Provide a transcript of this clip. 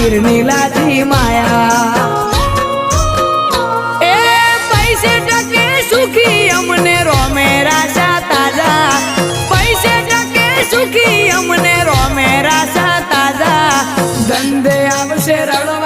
પીરની લાજી માયા એ પૈસે ટકે સુખી અમને રોમે રાસા તાજા પૈસે ટકે સુખી અમને રોમે રાસા તાજા ધંધે આવશે રડવા